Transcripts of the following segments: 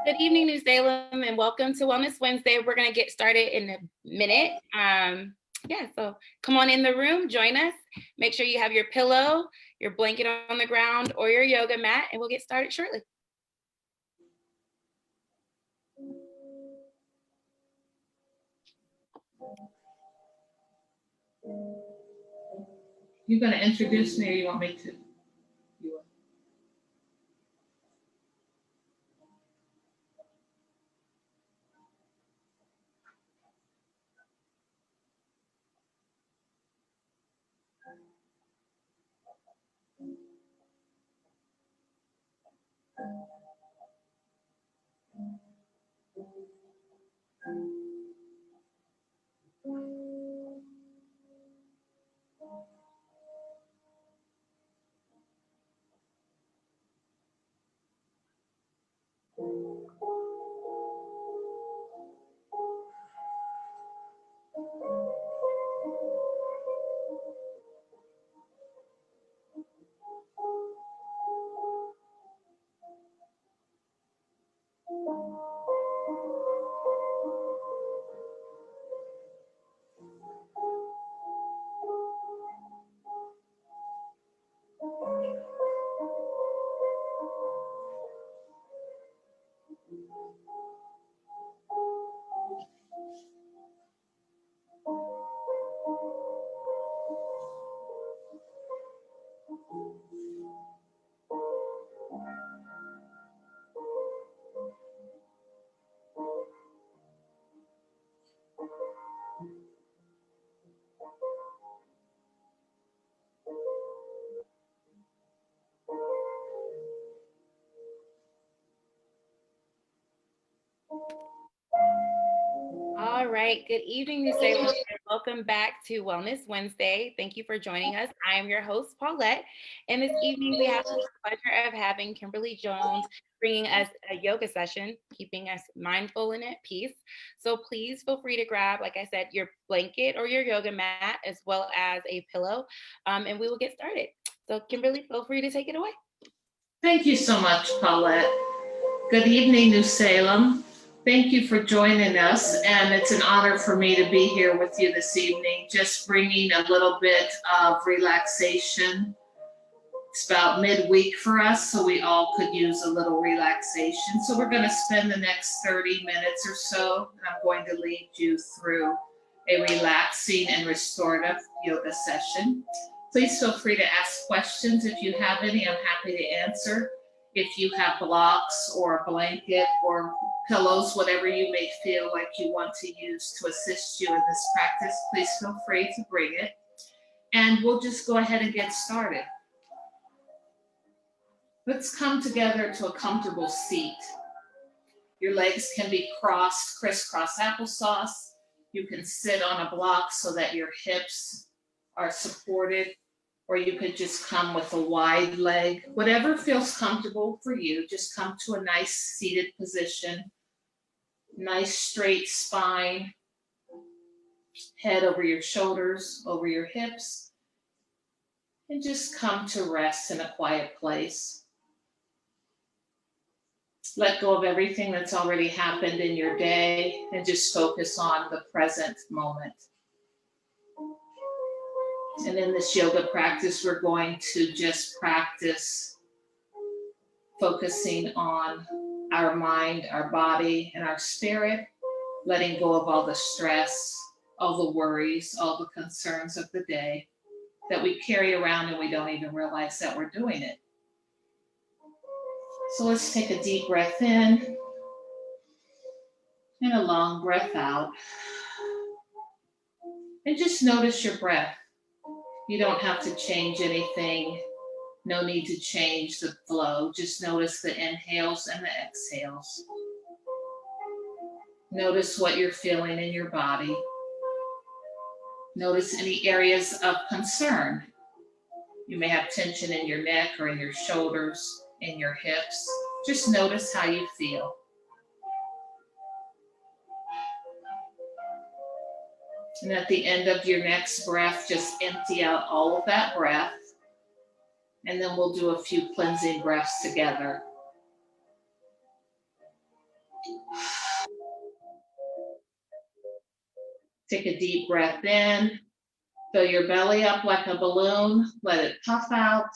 Good evening, New Salem, and welcome to Wellness Wednesday. We're going to get started in a minute. So come on in the room, join us. Make sure you have your pillow, your blanket on the ground, or your yoga mat, and we'll get started shortly. You're going to introduce me, or you want me to? All right. Good evening, New Salem. Welcome back to Wellness Wednesday. Thank you for joining us. I am your host, Paulette. And this evening, we have the pleasure of having Kimberly Jones bringing us a yoga session, keeping us mindful and at peace. So please feel free to grab, like I said, your blanket or your yoga mat, as well as a pillow, and we will get started. So Kimberly, feel free to take it away. Thank you so much, Paulette. Good evening, New Salem. Thank you for joining us, and it's an honor for me to be here with you this evening, just bringing a little bit of relaxation. It's about midweek for us, so we all could use a little relaxation. So we're going to spend the next 30 minutes or so, and I'm going to lead you through a relaxing and restorative yoga session. Please feel free to ask questions if you have any. I'm happy to answer. If you have blocks or a blanket or pillows, whatever you may feel like you want to use to assist you in this practice, please feel free to bring it. And we'll just go ahead and get started. Let's come together to a comfortable seat. Your legs can be crossed, crisscross applesauce. You can sit on a block so that your hips are supported, or you could just come with a wide leg. Whatever feels comfortable for you, just come to a nice seated position. Nice straight spine, head over your shoulders, over your hips, and just come to rest in a quiet place. Let go of everything that's already happened in your day and just focus on the present moment. And in this yoga practice, we're going to just practice focusing on our mind, our body, and our spirit, letting go of all the stress, all the worries, all the concerns of the day that we carry around and we don't even realize that we're doing it. So let's take a deep breath in and a long breath out. And just notice your breath. You don't have to change anything. No need to change the flow. Just notice the inhales and the exhales. Notice what you're feeling in your body. Notice any areas of concern. You may have tension in your neck or in your shoulders, in your hips. Just notice how you feel. And at the end of your next breath, just empty out all of that breath. And then we'll do a few cleansing breaths together. Take a deep breath in. Fill your belly up like a balloon. Let it puff out.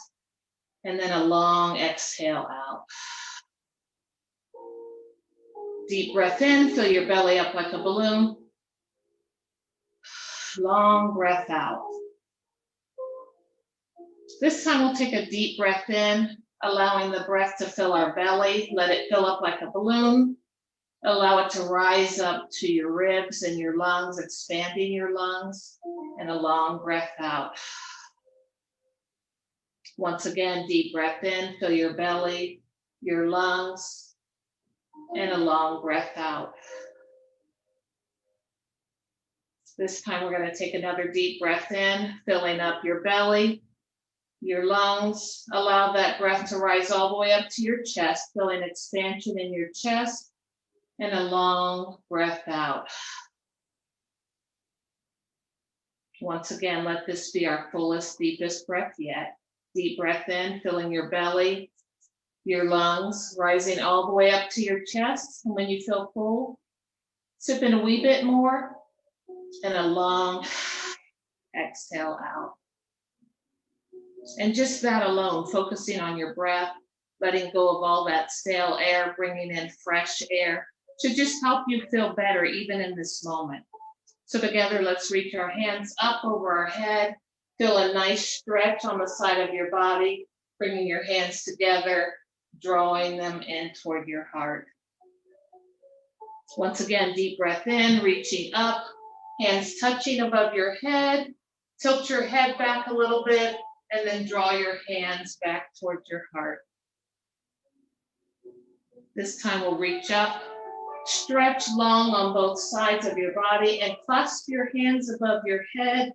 And then a long exhale out. Deep breath in. Fill your belly up like a balloon. Long breath out. This time we'll take a deep breath in, allowing the breath to fill our belly. Let it fill up like a balloon. Allow it to rise up to your ribs and your lungs, expanding your lungs, and a long breath out. Once again, deep breath in, fill your belly, your lungs, and a long breath out. This time we're going to take another deep breath in, filling up your belly, your lungs. Allow that breath to rise all the way up to your chest, feeling expansion in your chest. And a long breath out. Once again, let this be our fullest, deepest breath yet. Deep breath in, filling your belly, your lungs, rising all the way up to your chest. And when you feel full, sip in a wee bit more, and a long exhale out. And just that alone, focusing on your breath, letting go of all that stale air, bringing in fresh air, to just help you feel better even in this moment. So together, let's reach our hands up over our head. Feel a nice stretch on the side of your body, bringing your hands together, drawing them in toward your heart. Once again, deep breath in, reaching up, hands touching above your head. Tilt your head back a little bit, and then draw your hands back towards your heart. This time we'll reach up. Stretch long on both sides of your body and clasp your hands above your head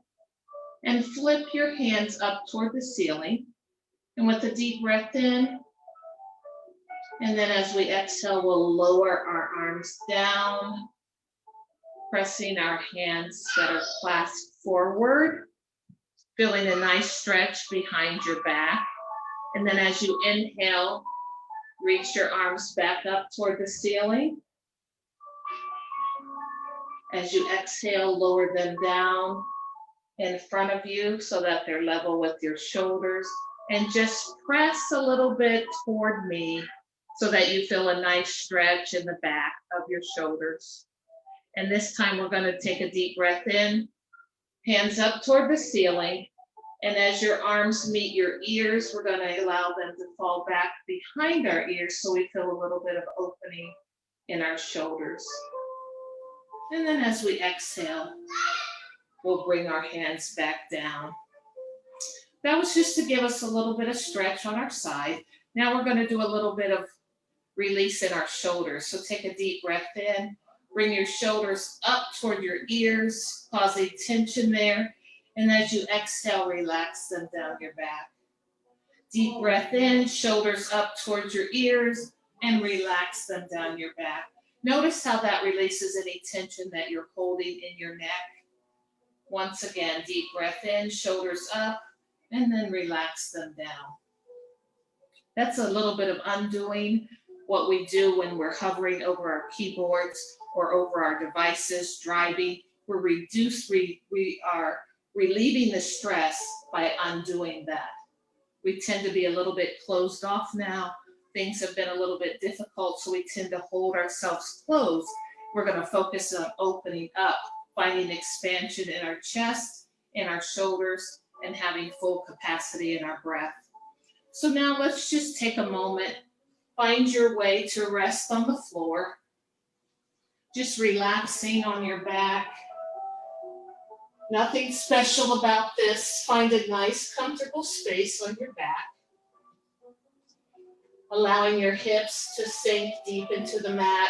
and flip your hands up toward the ceiling. And with a deep breath in, and then as we exhale, we'll lower our arms down, pressing our hands that are clasped forward, feeling a nice stretch behind your back. And then as you inhale, reach your arms back up toward the ceiling. As you exhale, lower them down in front of you so that they're level with your shoulders. And just press a little bit toward me so that you feel a nice stretch in the back of your shoulders. And this time we're going to take a deep breath in, hands up toward the ceiling. And as your arms meet your ears, we're going to allow them to fall back behind our ears so we feel a little bit of opening in our shoulders. And then as we exhale, we'll bring our hands back down. That was just to give us a little bit of stretch on our side. Now we're going to do a little bit of release in our shoulders. So take a deep breath in, bring your shoulders up toward your ears, causing tension there. And as you exhale, relax them down your back. Deep breath in, shoulders up towards your ears, and relax them down your back. Notice how that releases any tension that you're holding in your neck. Once again, deep breath in, shoulders up, and then relax them down. That's a little bit of undoing what we do when we're hovering over our keyboards or over our devices, driving. We are relieving the stress by undoing that. We tend to be a little bit closed off now. Things have been a little bit difficult, so we tend to hold ourselves closed. We're going to focus on opening up, finding expansion in our chest, in our shoulders, and having full capacity in our breath. So now let's just take a moment, find your way to rest on the floor, just relaxing on your back. Nothing special about this. Find a nice, comfortable space on your back. Allowing your hips to sink deep into the mat.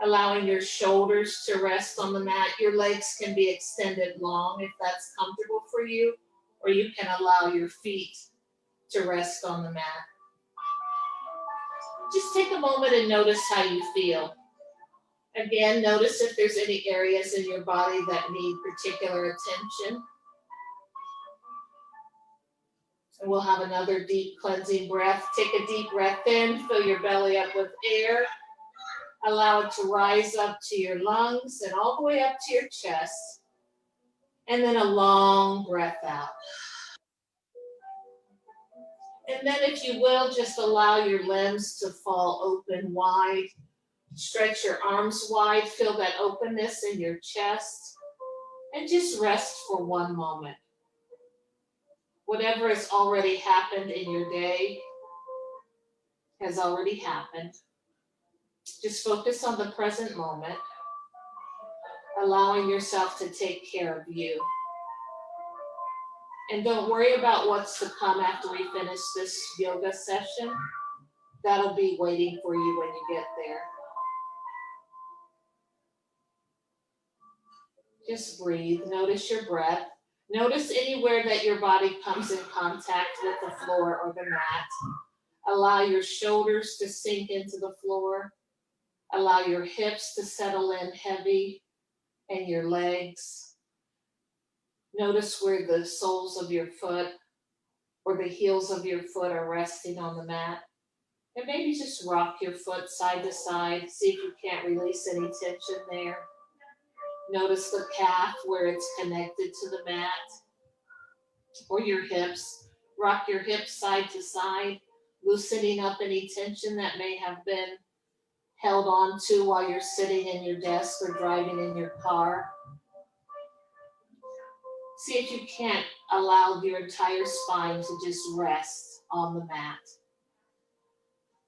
Allowing your shoulders to rest on the mat. Your legs can be extended long if that's comfortable for you, or you can allow your feet to rest on the mat. Just take a moment and notice how you feel. Again, notice if there's any areas in your body that need particular attention. And we'll have another deep cleansing breath. Take a deep breath in, fill your belly up with air. Allow it to rise up to your lungs and all the way up to your chest. And then a long breath out. And then if you will, just allow your limbs to fall open wide. Stretch your arms wide, feel that openness in your chest, and just rest for one moment. Whatever has already happened in your day has already happened. Just focus on the present moment, allowing yourself to take care of you. And don't worry about what's to come after we finish this yoga session. That'll be waiting for you when you get there. Just breathe, notice your breath. Notice anywhere that your body comes in contact with the floor or the mat. Allow your shoulders to sink into the floor. Allow your hips to settle in heavy and your legs. Notice where the soles of your foot or the heels of your foot are resting on the mat. And maybe just rock your foot side to side. See if you can't release any tension there. Notice the calf where it's connected to the mat or your hips. Rock your hips side to side, loosening up any tension that may have been held on to while you're sitting in your desk or driving in your car. See if you can't allow your entire spine to just rest on the mat.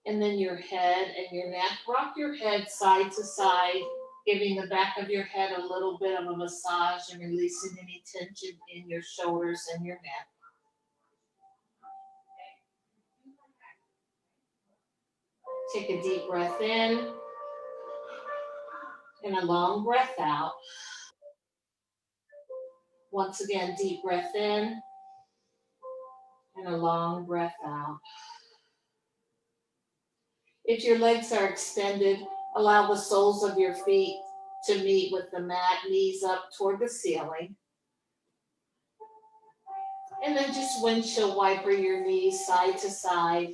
And then your head and your neck. Rock your head side to side, giving the back of your head a little bit of a massage and releasing any tension in your shoulders and your neck. Take a deep breath in and a long breath out. Once again, deep breath in and a long breath out. If your legs are extended, allow the soles of your feet to meet with the mat, knees up toward the ceiling. And then just windshield wiper your knees side to side.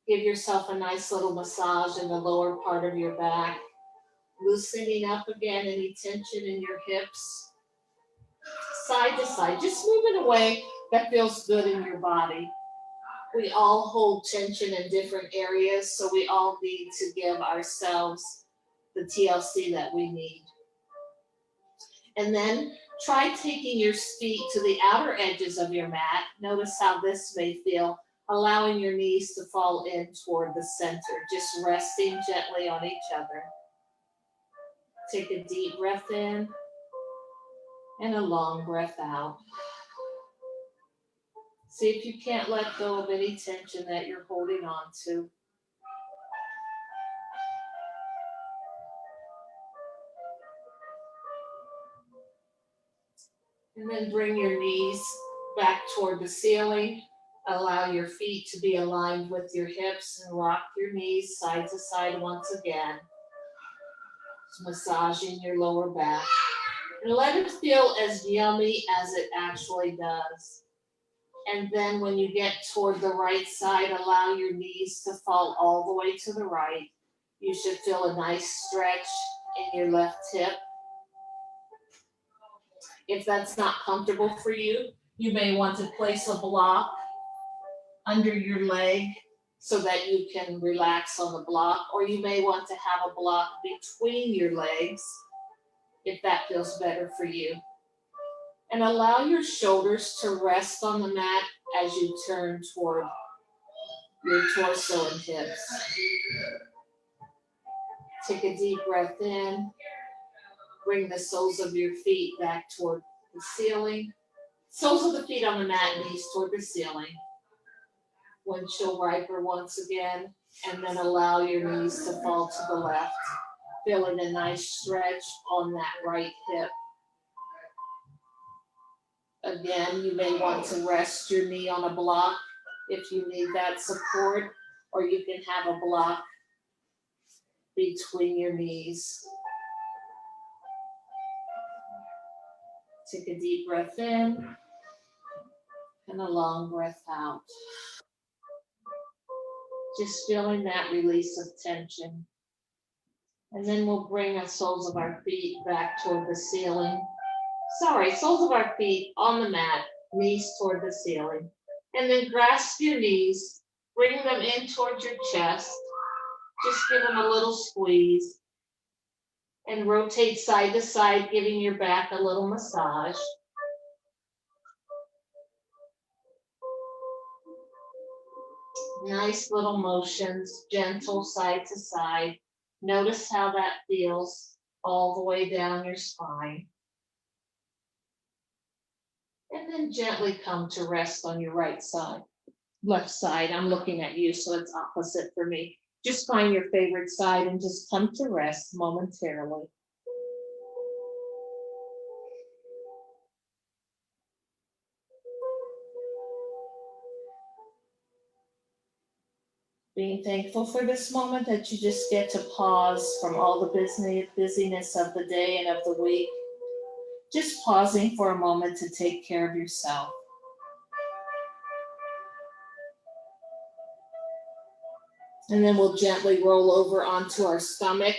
Give yourself a nice little massage in the lower part of your back, loosening up again any tension in your hips. Side to side, just move in a way that feels good in your body. We all hold tension in different areas, so we all need to give ourselves the TLC that we need. And then try taking your feet to the outer edges of your mat. Notice how this may feel, allowing your knees to fall in toward the center, just resting gently on each other. Take a deep breath in and a long breath out. See if you can't let go of any tension that you're holding on to. And then bring your knees back toward the ceiling. Allow your feet to be aligned with your hips and rock your knees side to side once again. Just massaging your lower back. And let it feel as yummy as it actually does. And then when you get toward the right side, allow your knees to fall all the way to the right. You should feel a nice stretch in your left hip. If that's not comfortable for you, you may want to place a block under your leg so that you can relax on the block, or you may want to have a block between your legs if that feels better for you. And allow your shoulders to rest on the mat as you turn toward your torso and hips. Take a deep breath in. Bring the soles of your feet back toward the ceiling. Soles of the feet on the mat, knees toward the ceiling. Windshield wiper once again, and then allow your knees to fall to the left. Feeling a nice stretch on that right hip. Again, you may want to rest your knee on a block if you need that support, or you can have a block between your knees. Take a deep breath in and a long breath out. Just feeling that release of tension. And then we'll bring the soles of our feet back toward the ceiling. Sorry, soles of our feet on the mat, knees toward the ceiling. And then grasp your knees, bring them in towards your chest. Just give them a little squeeze. And rotate side to side, giving your back a little massage. Nice little motions, gentle side to side. Notice how that feels all the way down your spine. And then gently come to rest on your right side. Left side, I'm looking at you, so it's opposite for me. Just find your favorite side and just come to rest momentarily. Being thankful for this moment that you just get to pause from all the busyness of the day and of the week. Just pausing for a moment to take care of yourself. And then we'll gently roll over onto our stomach.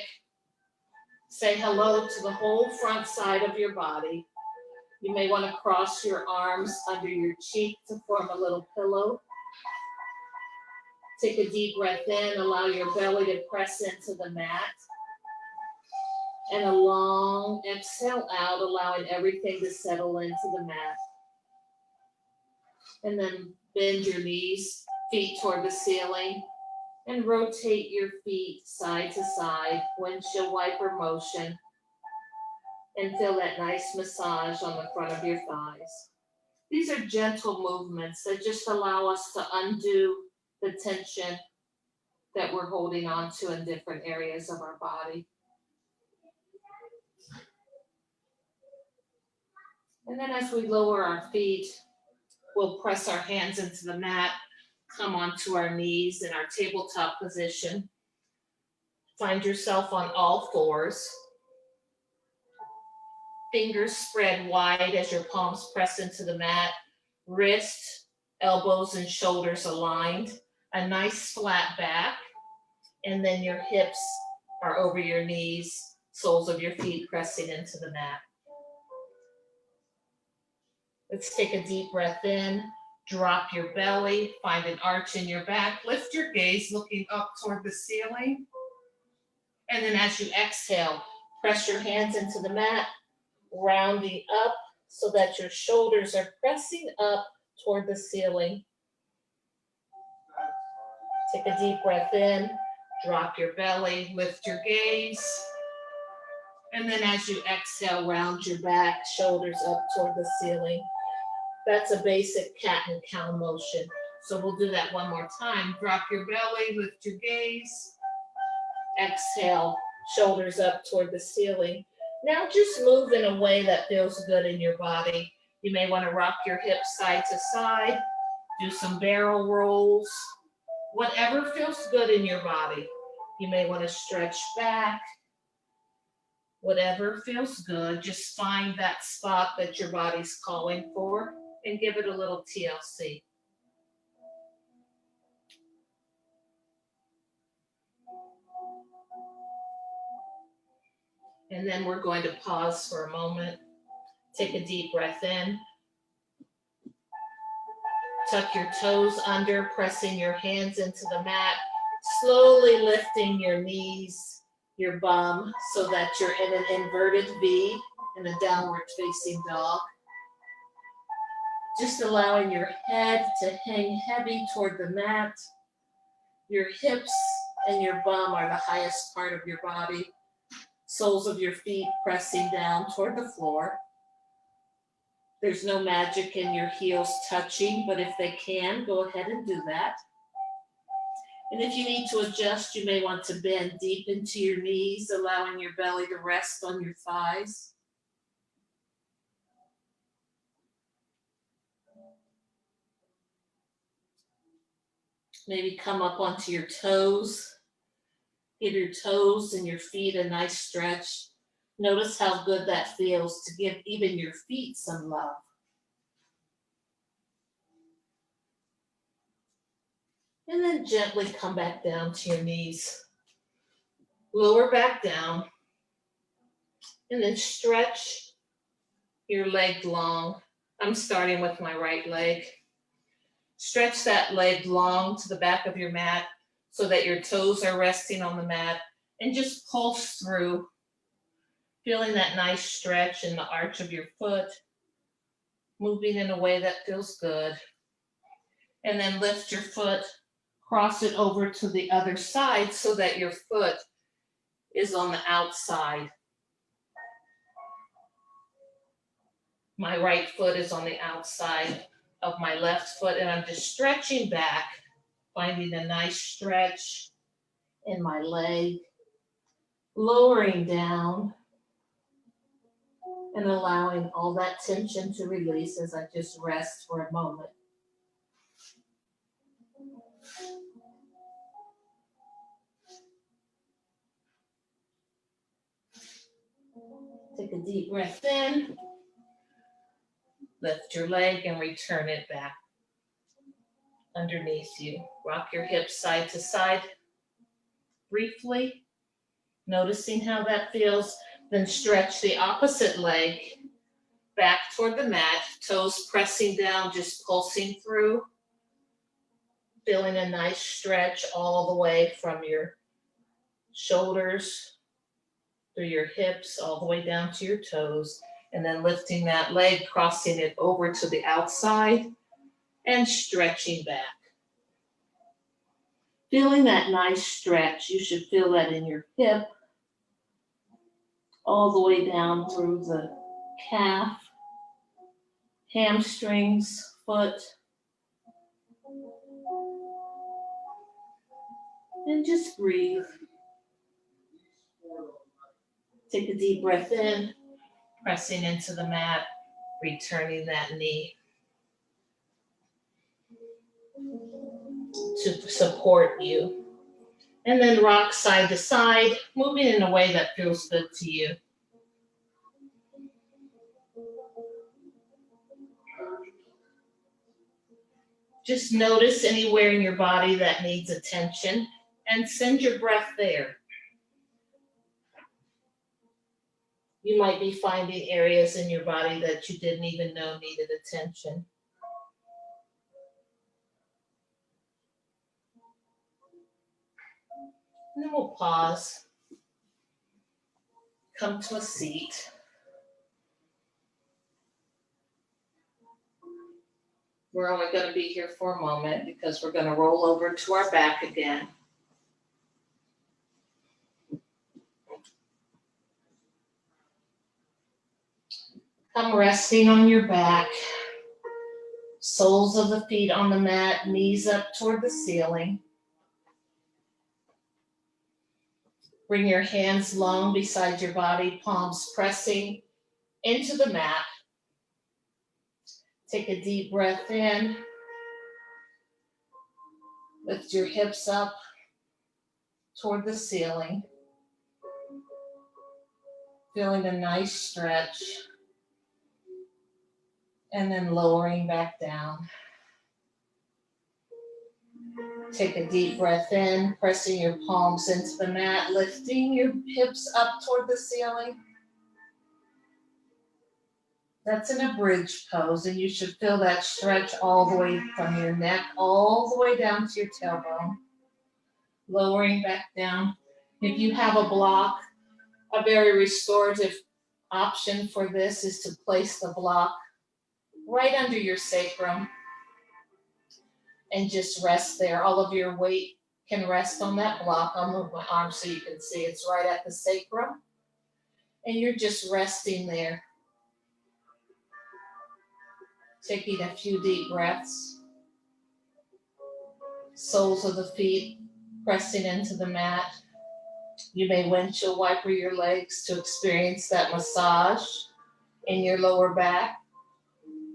Say hello to the whole front side of your body. You may want to cross your arms under your cheek to form a little pillow. Take a deep breath in, allow your belly to press into the mat. And a long exhale out, allowing everything to settle into the mat. And then bend your knees, feet toward the ceiling, and rotate your feet side to side, windshield wiper motion, and feel that nice massage on the front of your thighs. These are gentle movements that just allow us to undo the tension that we're holding on to in different areas of our body. And then as we lower our feet, we'll press our hands into the mat, come onto our knees in our tabletop position. Find yourself on all fours. Fingers spread wide as your palms press into the mat. Wrists, elbows, and shoulders aligned. A nice flat back. And then your hips are over your knees, soles of your feet pressing into the mat. Let's take a deep breath in. Drop your belly, find an arch in your back. Lift your gaze looking up toward the ceiling. And then as you exhale, press your hands into the mat, rounding up so that your shoulders are pressing up toward the ceiling. Take a deep breath in, drop your belly, lift your gaze. And then as you exhale, round your back, shoulders up toward the ceiling. That's a basic cat and cow motion. So we'll do that one more time. Drop your belly, lift your gaze. Exhale, shoulders up toward the ceiling. Now just move in a way that feels good in your body. You may want to rock your hips side to side, do some barrel rolls, whatever feels good in your body. You may want to stretch back. Whatever feels good, just find that spot that your body's calling for and give it a little TLC. And then we're going to pause for a moment. Take a deep breath in. Tuck your toes under, pressing your hands into the mat, slowly lifting your knees, your bum, so that you're in an inverted V, in a downward facing dog. Just allowing your head to hang heavy toward the mat. Your hips and your bum are the highest part of your body. Soles of your feet pressing down toward the floor. There's no magic in your heels touching, but if they can, go ahead and do that. And if you need to adjust, you may want to bend deep into your knees, allowing your belly to rest on your thighs. Maybe come up onto your toes. Give your toes and your feet a nice stretch. Notice how good that feels to give even your feet some love. And then gently come back down to your knees. Lower back down. And then stretch your leg long. I'm starting with my right leg. Stretch that leg long to the back of your mat so that your toes are resting on the mat, and just pulse through, feeling that nice stretch in the arch of your foot, moving in a way that feels good. And then lift your foot, cross it over to the other side so that your foot is on the outside. My right foot is on the outside of my left foot, and I'm just stretching back, finding a nice stretch in my leg, lowering down and allowing all that tension to release as I just rest for a moment. Take a deep breath in, lift your leg and return it back underneath you. Rock your hips side to side briefly, noticing how that feels. Then stretch the opposite leg back toward the mat, toes pressing down, just pulsing through, feeling a nice stretch all the way from your shoulders through your hips, all the way down to your toes, and then lifting that leg, crossing it over to the outside and stretching back. Feeling that nice stretch, you should feel that in your hip, all the way down through the calf, hamstrings, foot, and just breathe. Take a deep breath in, pressing into the mat, returning that knee to support you. And then rock side to side, moving in a way that feels good to you. Just notice anywhere in your body that needs attention and send your breath there. You might be finding areas in your body that you didn't even know needed attention. And then we'll pause, come to a seat. We're only going to be here for a moment because we're going to roll over to our back again. Come resting on your back, soles of the feet on the mat, knees up toward the ceiling. Bring your hands long beside your body, palms pressing into the mat. Take a deep breath in. Lift your hips up toward the ceiling. Feeling a nice stretch. And then lowering back down. Take a deep breath in, pressing your palms into the mat, lifting your hips up toward the ceiling. That's in a bridge pose, and you should feel that stretch all the way from your neck, all the way down to your tailbone. Lowering back down. If you have a block, a very restorative option for this is to place the block right under your sacrum and just rest there. All of your weight can rest on that block. I'll move my arm so you can see it's right at the sacrum. And you're just resting there. Taking a few deep breaths. Soles of the feet pressing into the mat. You may windshield wiper your legs to experience that massage in your lower back.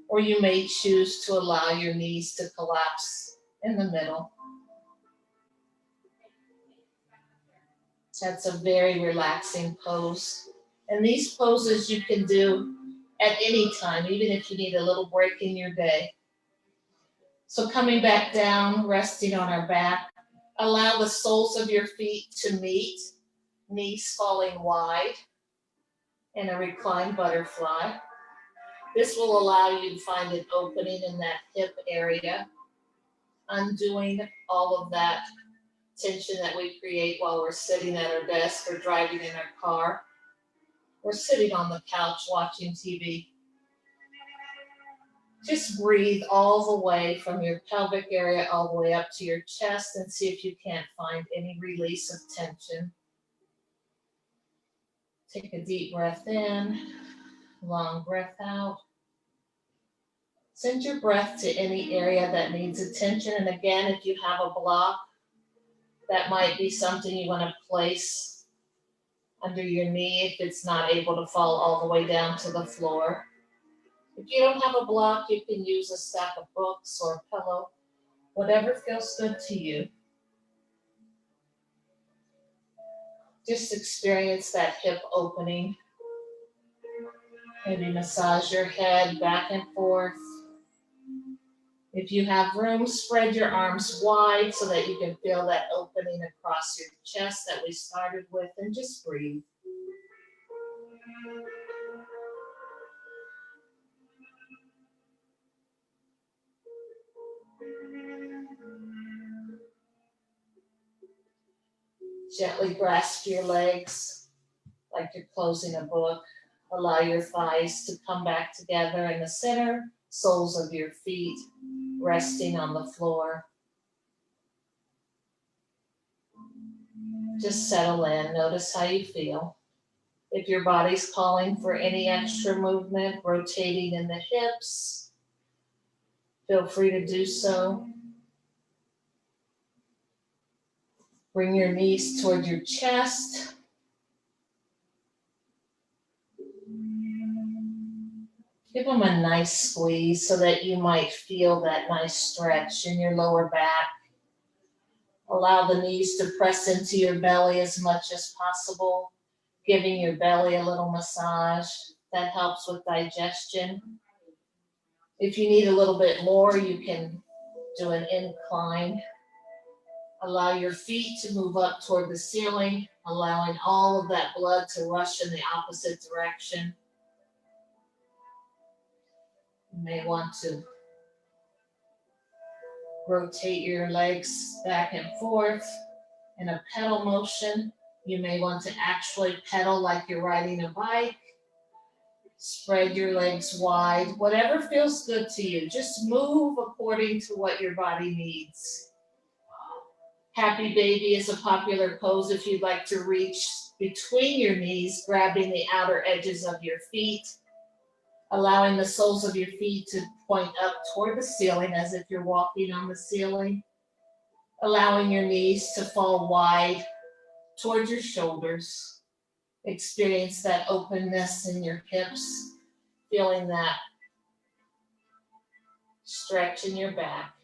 Or you may choose to allow your knees to collapse in the middle. That's a very relaxing pose. And these poses you can do at any time, even if you need a little break in your day. So coming back down, resting on our back, allow the soles of your feet to meet knees falling wide in a reclined butterfly. This will allow you to find an opening in that hip area, undoing all of that tension that we create while we're sitting at our desk or driving in our car or sitting on the couch watching TV. Just breathe all the way from your pelvic area all the way up to your chest and see if you can't find any release of tension. Take a deep breath in, long breath out. Send your breath to any area that needs attention. And again, if you have a block, that might be something you want to place under your knee if it's not able to fall all the way down to the floor. If you don't have a block, you can use a stack of books or a pillow, whatever feels good to you. Just experience that hip opening. Maybe massage your head back and forth. If you have room, spread your arms wide so that you can feel that opening across your chest that we started with, and just breathe. Gently grasp your legs like you're closing a book. Allow your thighs to come back together in the center, soles of your feet resting on the floor. Just settle in. Notice how you feel. If your body's calling for any extra movement, rotating in the hips, feel free to do so. Bring your knees toward your chest. Give them a nice squeeze so that you might feel that nice stretch in your lower back. Allow the knees to press into your belly as much as possible, giving your belly a little massage. That helps with digestion. If you need a little bit more, you can do an incline. Allow your feet to move up toward the ceiling, allowing all of that blood to rush in the opposite direction. You may want to rotate your legs back and forth in a pedal motion. You may want to actually pedal like you're riding a bike. Spread your legs wide. Whatever feels good to you. Just move according to what your body needs. Happy baby is a popular pose if you'd like to reach between your knees, grabbing the outer edges of your feet, allowing the soles of your feet to point up toward the ceiling as if you're walking on the ceiling, allowing your knees to fall wide towards your shoulders. Experience that openness in your hips, feeling that stretch in your back.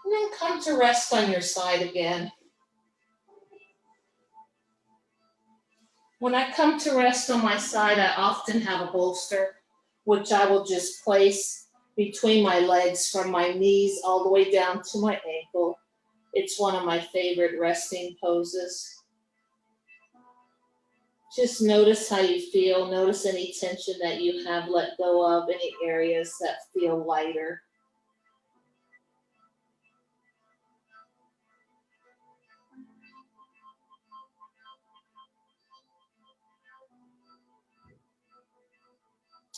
And then come to rest on your side again. When I come to rest on my side, I often have a bolster, which I will just place between my legs from my knees all the way down to my ankle. It's one of my favorite resting poses. Just notice how you feel. Notice any tension that you have let go of, any areas that feel lighter.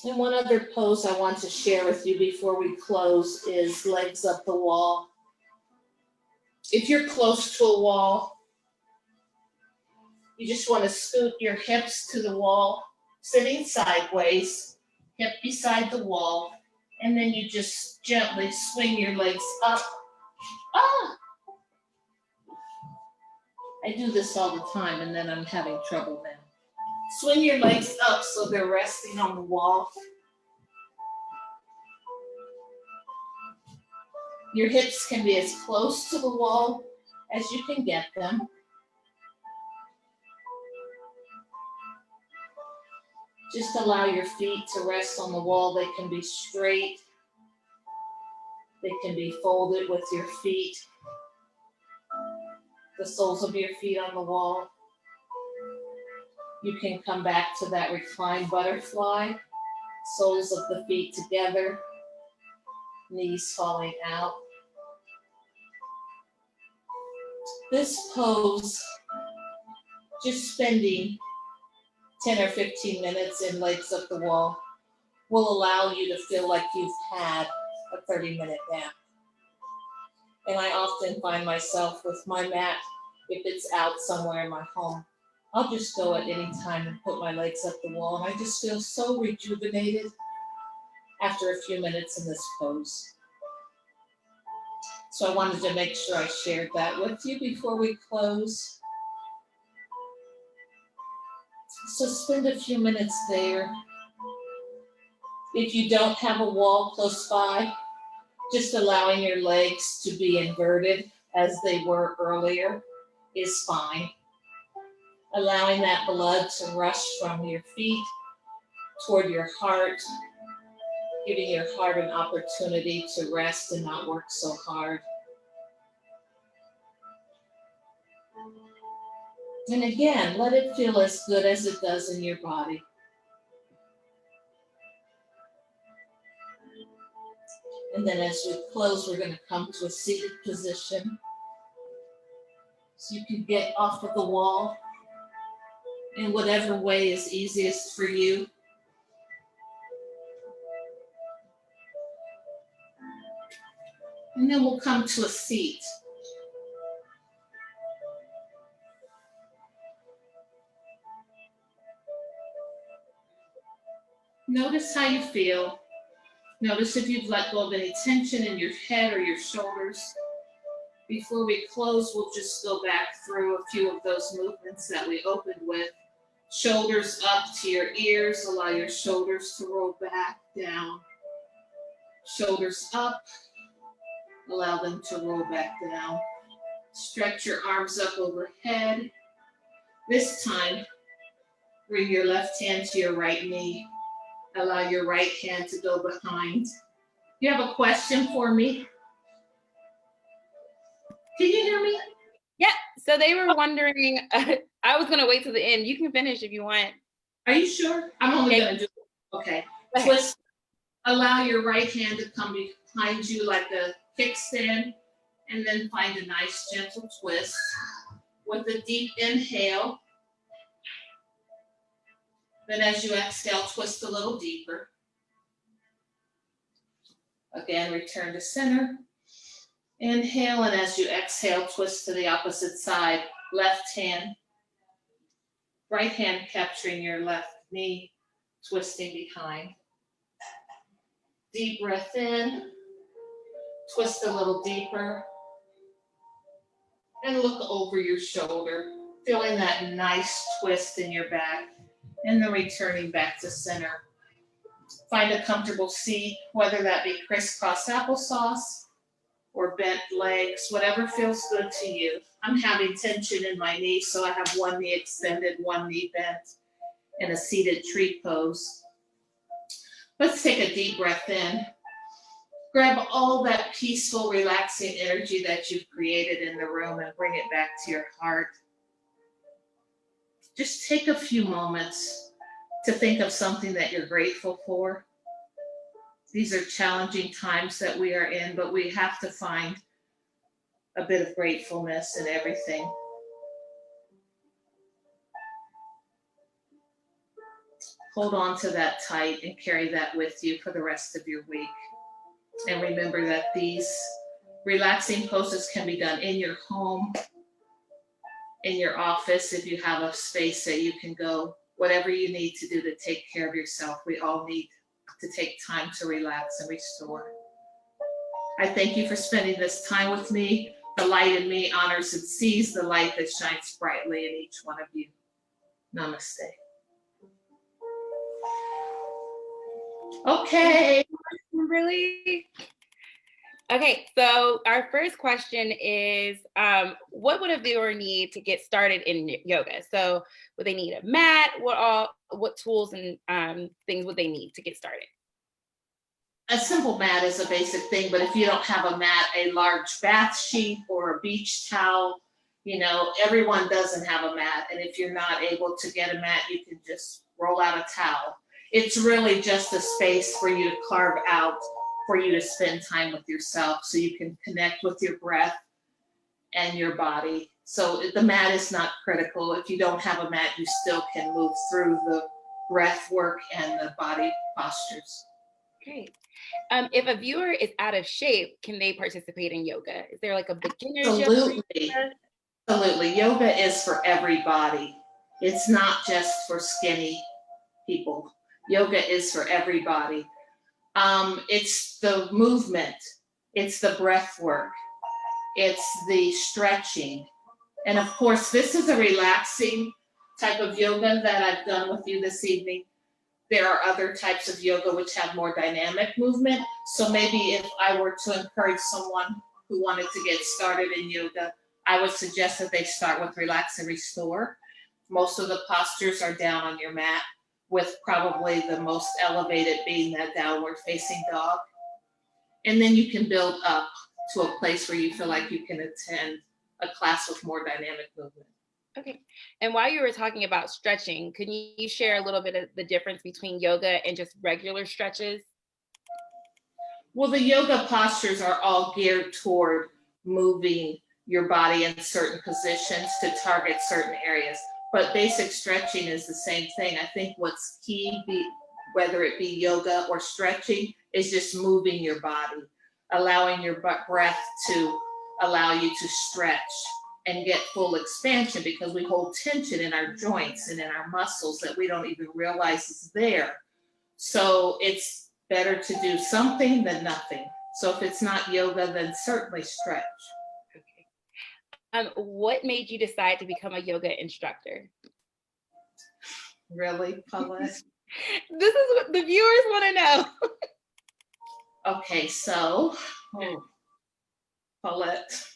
And one other pose I want to share with you before we close is legs up the wall. If you're close to a wall, you just want to scoot your hips to the wall, sitting sideways, hip beside the wall, and then you just gently swing your legs up. I do this all the time and then I'm having trouble now. Swing your legs up so they're resting on the wall. Your hips can be as close to the wall as you can get them. Just allow your feet to rest on the wall. They can be straight. They can be folded with your feet. the soles of your feet on the wall. You can come back to that reclined butterfly, soles of the feet together, knees falling out. This pose, just spending 10 or 15 minutes in legs up the wall, will allow you to feel like you've had a 30-minute nap. And I often find myself with my mat, if it's out somewhere in my home, I'll just go at any time and put my legs up the wall, and I just feel so rejuvenated after a few minutes in this pose. So I wanted to make sure I shared that with you before we close. So spend a few minutes there. If you don't have a wall close by, just allowing your legs to be inverted as they were earlier is fine. Allowing that blood to rush from your feet toward your heart, giving your heart an opportunity to rest and not work so hard. And again, let it feel as good as it does in your body. And then as we close, we're going to come to a seated position. So you can get off of the wall in whatever way is easiest for you. And then we'll come to a seat. Notice how you feel. Notice if you've let go of any tension in your head or your shoulders. Before we close, we'll just go back through a few of those movements that we opened with. Shoulders up to your ears. Allow your shoulders to roll back, down. Shoulders up. Allow them to roll back down. Stretch your arms up overhead. This time, bring your left hand to your right knee. Allow your right hand to go behind. You have a question for me? Can you hear me? Yeah, so they were wondering, I was gonna wait till the end. You can finish if you want. Are you sure? I'm only gonna do, okay. Twist, allow your right hand to come behind you like a kickstand, and then find a nice gentle twist with a deep inhale. Then as you exhale, twist a little deeper. Again, return to center. Inhale, and as you exhale, twist to the opposite side. Left hand, right hand capturing your left knee, twisting behind. Deep breath in, twist a little deeper, and look over your shoulder, feeling that nice twist in your back, and then returning back to center. Find a comfortable seat, whether that be crisscross applesauce or bent legs, whatever feels good to you. I'm having tension in my knee, so I have one knee extended, one knee bent, in a seated tree pose. Let's take a deep breath in. Grab all that peaceful, relaxing energy that you've created in the room and bring it back to your heart. Just take a few moments to think of something that you're grateful for. These are challenging times that we are in, but we have to find a bit of gratefulness in everything. Hold on to that tight and carry that with you for the rest of your week. And remember that these relaxing poses can be done in your home, in your office, if you have a space that you can go, whatever you need to do to take care of yourself. We all need to take time to relax and restore. I thank you for spending this time with me. The light in me honors and sees the light that shines brightly in each one of you. Namaste. Okay. Really? Okay, so our first question is, what would a viewer need to get started in yoga? So would they need a mat? What tools and things would they need to get started? A simple mat is a basic thing, but if you don't have a mat, a large bath sheet or a beach towel You know, everyone doesn't have a mat, and if you're not able to get a mat, you can just roll out a towel. It's really just a space for you to carve out for you to spend time with yourself so you can connect with your breath and your body. So the mat is not critical. If you don't have a mat, you still can move through the breath work and the body postures. Great. If a viewer is out of shape, can they participate in yoga? Is there like a beginner's Absolutely. yoga? Absolutely. Yoga is for everybody. It's not just for skinny people. Yoga is for everybody. It's the movement, it's the breath work, it's the stretching. And of course, this is a relaxing type of yoga that I've done with you this evening. There are other types of yoga which have more dynamic movement. So maybe if I were to encourage someone who wanted to get started in yoga, I would suggest that they start with Relax and Restore. Most of the postures are down on your mat, with probably the most elevated being that downward facing dog. And then you can build up to a place where you feel like you can attend a class with more dynamic movement. Okay. And while you were talking about stretching, can you share a little bit of the difference between yoga and just regular stretches? Well, the yoga postures are all geared toward moving your body in certain positions to target certain areas. But basic stretching is the same thing. I think what's key, whether it be yoga or stretching, is just moving your body, allowing your breath to allow you to stretch and get full expansion, because we hold tension in our joints and in our muscles that we don't even realize is there. So it's better to do something than nothing. So if it's not yoga, then certainly stretch. Okay. What made you decide to become a yoga instructor? Really, Paulette? This is what the viewers want to know. Okay, so, Paulette.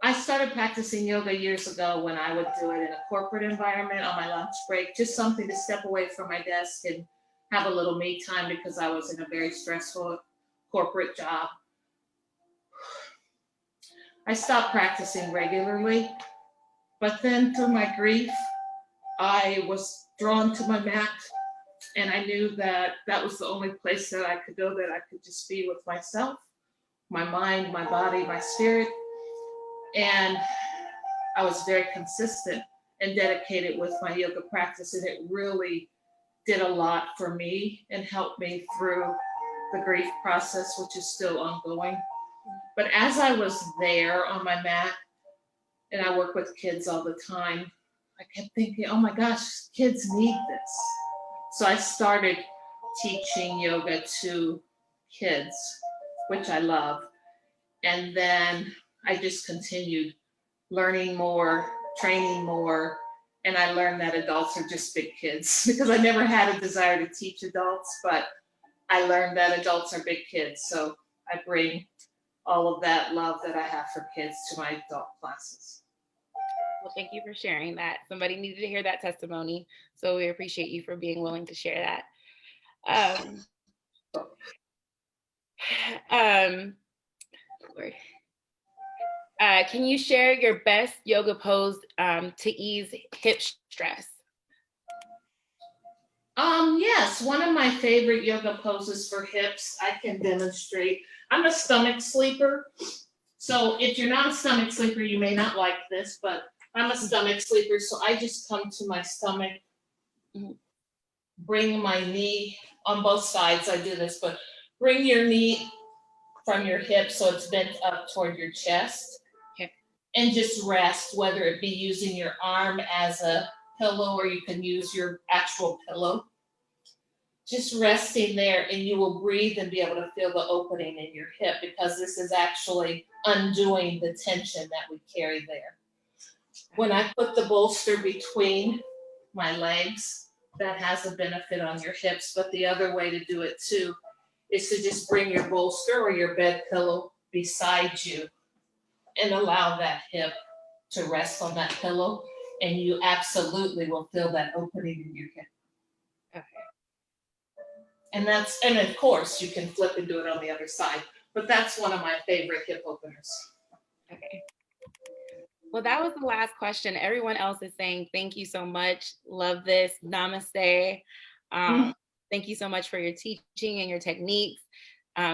I started practicing yoga years ago when I would do it in a corporate environment on my lunch break, just something to step away from my desk and have a little me time, because I was in a very stressful corporate job. I stopped practicing regularly, but then through my grief, I was drawn to my mat, and I knew that that was the only place that I could go, that I could just be with myself, my mind, my body, my spirit. And I was very consistent and dedicated with my yoga practice, and it really did a lot for me and helped me through the grief process, which is still ongoing. But as I was there on my mat, and I work with kids all the time, I kept thinking, oh my gosh, kids need this. So I started teaching yoga to kids, which I love. And then I just continued learning more, training more, and I learned that adults are just big kids, because I never had a desire to teach adults, but I learned that adults are big kids. So I bring all of that love that I have for kids to my adult classes. Well, thank you for sharing that. Somebody needed to hear that testimony, so we appreciate you for being willing to share that. Lord. Can you share your best yoga pose to ease hip stress? Yes, one of my favorite yoga poses for hips, I can demonstrate. I'm a stomach sleeper. So if you're not a stomach sleeper, you may not like this, but I'm a stomach sleeper. So I just come to my stomach, bring my knee on both sides. I do this, but bring your knee from your hip so it's bent up toward your chest. Okay. And just rest, whether it be using your arm as a pillow or you can use your actual pillow. Just resting there, and you will breathe and be able to feel the opening in your hip, because this is actually undoing the tension that we carry there. When I put the bolster between my legs, that has a benefit on your hips, but the other way to do it too is to just bring your bolster or your bed pillow beside you and allow that hip to rest on that pillow, and you absolutely will feel that opening in your hip. Okay. And of course you can flip and do it on the other side, but that's one of my favorite hip openers. Okay. Well, that was the last question. Everyone else is saying, thank you so much. Love this. Namaste. Thank you so much for your teaching and your techniques.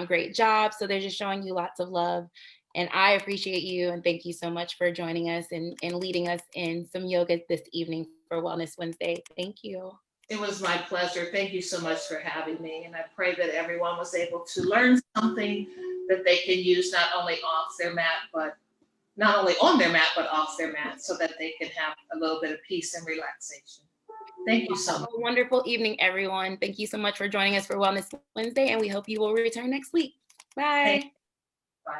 Great job. So they're just showing you lots of love. And I appreciate you. And thank you so much for joining us and leading us in some yoga this evening for Wellness Wednesday. Thank you. It was my pleasure. Thank you so much for having me. And I pray that everyone was able to learn something that they can use not only off their mat, but not only on their mat, but off their mat, so that they can have a little bit of peace and relaxation. Thank you so much. Have a wonderful evening, everyone. Thank you so much for joining us for Wellness Wednesday, and we hope you will return next week. Bye. Bye.